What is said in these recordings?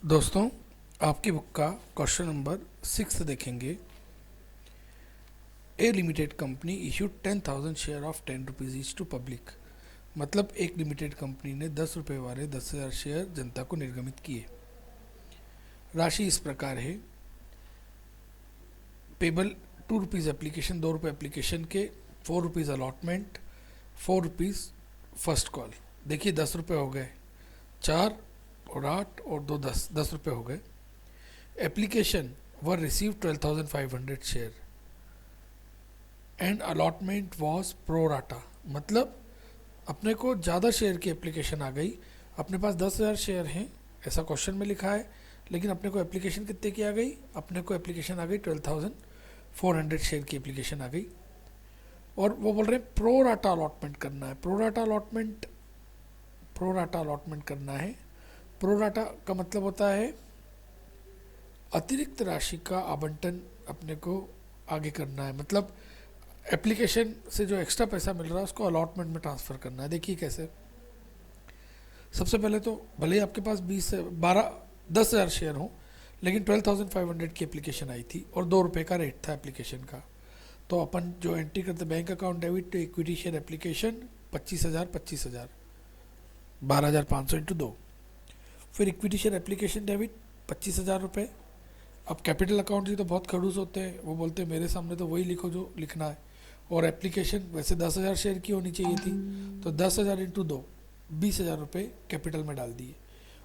दोस्तों, आपकी बुक का क्वेश्चन नंबर 6 देखेंगे। A limited company issued 10,000 share of 10 rupees each to public. मतलब एक लिमिटेड कंपनी ने 10 रुपये वाले 10,000 शेयर जनता को निर्गमित किए। राशि इस प्रकार है। पेबल 2 रुपीज़ एप्लीकेशन, 2 रुपये एप्लीकेशन के, 4 rupees allotment, 4 rupees first call. देखिए 10 रुपये हो गए, 4 और 8 और 2 10, 10 रुपये हो गए। Application were receive 12,500 share and allotment was pro rata. मतलब अपने को ज़्यादा शेयर की एप्लीकेशन आ गई। अपने पास 10,000 शेयर हैं, ऐसा क्वेश्चन में लिखा है, लेकिन अपने को एप्लीकेशन कितने की आ गई? अपने को एप्लीकेशन आ गई 12,400 शेयर की एप्लीकेशन आ गई। और वो बोल रहे हैं प्रो राटा अलॉटमेंट करना है। प्रो राटा अलॉटमेंट करना है। प्रो राटा का मतलब होता है अतिरिक्त राशि का आवंटन अपने को आगे करना है। मतलब एप्लीकेशन से जो एक्स्ट्रा पैसा मिल रहा है उसको अलॉटमेंट में ट्रांसफ़र करना है। देखिए कैसे। सबसे पहले तो भले ही आपके पास 10,000 शेयर हों, लेकिन 12,500 की एप्लीकेशन आई थी और 2 रुपये का रेट था एप्लीकेशन का। तो अपन जो एंट्री करते, bank account debit to equity share application 25,000 12,500 into 2। फिर इक्विटी शेयर एप्लीकेशन डेबिट 25,000 रुपये। अब कैपिटल अकाउंट जी तो बहुत खड़ूस होते हैं, वो बोलते हैं मेरे सामने तो वही लिखो जो लिखना है। और एप्लीकेशन वैसे 10,000 शेयर की होनी चाहिए थी, तो 10,000 इंटू 2 20,000 रुपये कैपिटल में डाल दिए।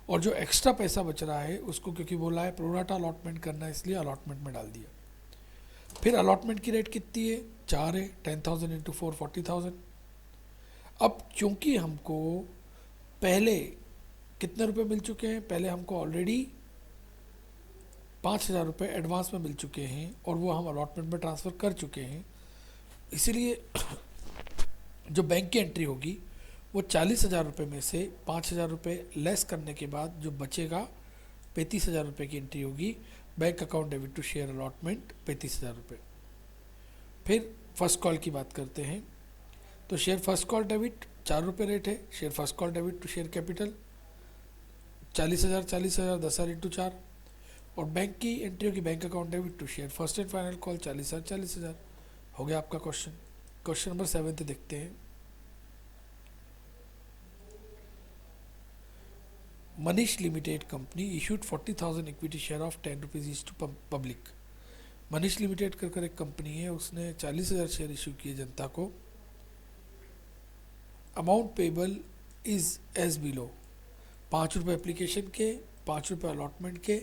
और जो एक्स्ट्रा पैसा बच रहा है उसको क्योंकि बोला है प्रोराटा अलॉटमेंट करना है, इसलिए अलॉटमेंट में डाल दिया। फिर अलॉटमेंट की रेट कितनी है? 4 है। 10,000 इंटू 4 40,000। अब चूंकि हमको पहले कितने रुपए मिल चुके हैं? पहले हमको ऑलरेडी 5,000 रुपये एडवांस में मिल चुके हैं और वो हम अलॉटमेंट में ट्रांसफ़र कर चुके हैं। इसीलिए जो बैंक की एंट्री होगी वो 40,000 रुपये में से 5,000 रुपये लेस करने के बाद जो बचेगा 35,000 रुपये की एंट्री होगी। Bank account debit to share allotment 35,000 रुपये। फिर फर्स्ट कॉल की बात करते हैं। तो शेयर फर्स्ट कॉल डेबिट 4 रुपये रेट है। Share first call debit to share capital 40,000 10,000 into 4। और बैंक की एंट्री होगी bank account debit to share first and final call 40,000 हो गया आपका क्वेश्चन। क्वेश्चन नंबर 7 देखते हैं। Manish limited company issued 40,000 equity share of 10 rupees each to public. Manish limited कर एक कंपनी है, उसने 40,000 शेयर इशू किए जनता को। Amount payable is as below. 5 रुपये एप्लीकेशन के, 5 रुपये अलॉटमेंट के।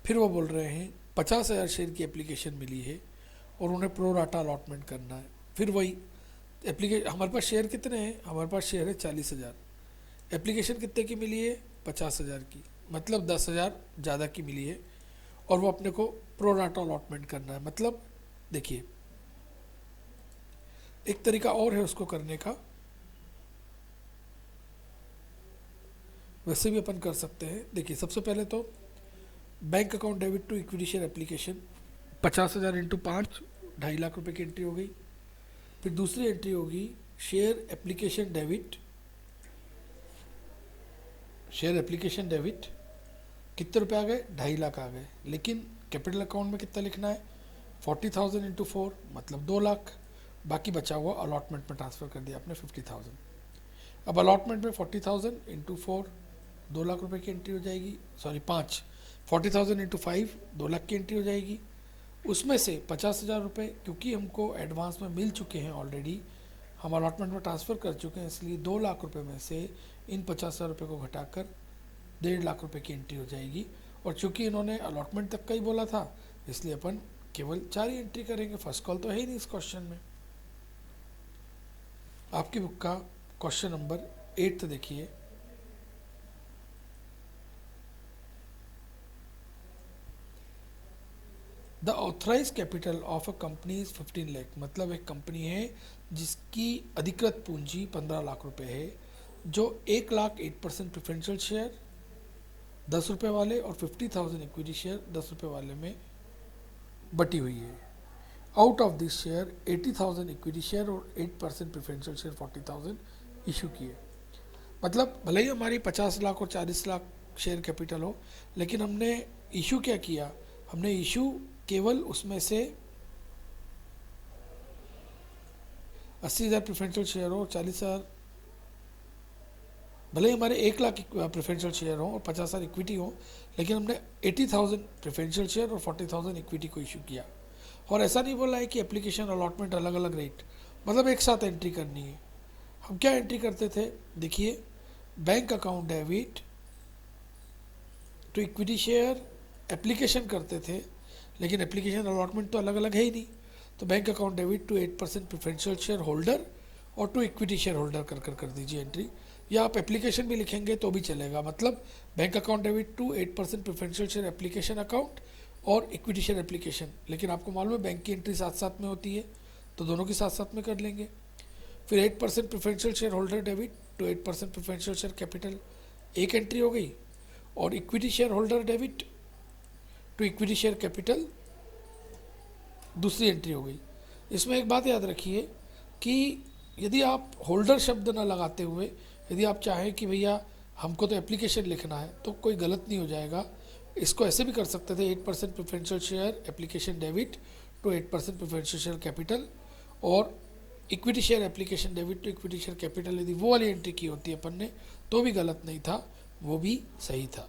फिर वो बोल रहे हैं 50,000 शेयर की एप्लीकेशन मिली है और उन्हें प्रो राटा अलॉटमेंट करना है। फिर वही एप्लीकेशन, हमारे पास शेयर कितने हैं? हमारे पास शेयर है 40,000। एप्लीकेशन कितने की मिली है? 50,000 की। मतलब 10,000 ज़्यादा की मिली है और वो अपने को प्रो राटा अलॉटमेंट करना है। मतलब देखिए एक तरीका और है उसको करने का, वैसे भी अपन कर सकते हैं। देखिए सबसे पहले तो bank account debit to equity share application 50,000 into 5 2.5 lakh रुपए की एंट्री हो गई। फिर दूसरी एंट्री होगी share application debit. Share application debit कितने रुपए आ गए? 2.5 लाख आ गए। लेकिन कैपिटल अकाउंट में कितना लिखना है? 40,000 इंटू 4 मतलब 2 लाख। बाकी बचा हुआ अलॉटमेंट में ट्रांसफ़र कर दिया आपने 50,000। अब अलॉटमेंट में 40,000 इंटू 4 2 लाख रुपए की एंट्री हो जाएगी। सॉरी 5, 40,000 इंटू 5 2 लाख की एंट्री हो जाएगी। उसमें से 50,000 रुपये क्योंकि हमको एडवांस में मिल चुके हैं ऑलरेडी, हम अलॉटमेंट में ट्रांसफ़र कर चुके हैं, इसलिए 2 लाख रुपये में से इन 50,000 रुपये को घटाकर 1.5 लाख रुपये की एंट्री हो जाएगी। और चूँकि इन्होंने अलॉटमेंट तक का ही बोला था, इसलिए अपन केवल 4 ही एंट्री करेंगे। फर्स्ट कॉल तो है ही नहीं इस क्वेश्चन में। आपकी बुक का क्वेश्चन नंबर 8 देखिए। The authorise capital of a company is 15 lakh. मतलब एक कंपनी है जिसकी अधिकृत पूंजी 15 लाख रुपए है, जो 1 लाख 8% प्रेफरेंशियल शेयर 10 रुपये वाले और 50,000 इक्विटी शेयर 10 रुपये वाले में बटी हुई है। Out of this share 80,000 equity share और 8% प्रेफरेंशियल शेयर 40,000 इशू किए। मतलब भले ही हमारी 50 लाख और 40 लाख शेयर कैपिटल हो, लेकिन हमने इशू क्या किया, हमने इशू केवल उसमें से 80,000 प्रेफरेंशियल शेयर हो, 40,000, भले ही हमारे 1 लाख प्रेफरेंशियल शेयर हो और 50,000 इक्विटी हो, लेकिन हमने 80,000 प्रेफरेंशियल शेयर और 40,000 इक्विटी को इशू किया। और ऐसा नहीं बोला है कि एप्लीकेशन अलॉटमेंट अलग अलग रेट, मतलब एक साथ एंट्री करनी है। हम क्या एंट्री करते थे, देखिए, bank account debit to equity share application करते थे, लेकिन एप्लीकेशन अलॉटमेंट तो अलग अलग है ही नहीं। तो bank account debit to 8% preferential share holder और टू इक्विटी शेयर होल्डर कर दीजिए एंट्री, या आप एप्लीकेशन भी लिखेंगे तो भी चलेगा। मतलब bank account debit to 8% preferential share application account और इक्विटी शेयर एप्लीकेशन, लेकिन आपको मालूम है बैंक की एंट्री साथ साथ में होती है, तो दोनों की साथ साथ में कर लेंगे। फिर 8% preferential share holder debit to 8% preferential share capital, एक एंट्री हो गई, और equity share holder debit to equity share capital दूसरी एंट्री हो गई। इसमें एक बात याद रखिए कि यदि आप होल्डर शब्द ना लगाते हुए, यदि आप चाहें कि भैया हमको तो एप्लीकेशन लिखना है, तो कोई गलत नहीं हो जाएगा। इसको ऐसे भी कर सकते थे, 8% preferential share application debit to 8% preferential share capital, और equity share application debit to equity share capital, यदि वो वाली एंट्री की होती है अपन ने तो भी गलत नहीं था, वो भी सही था।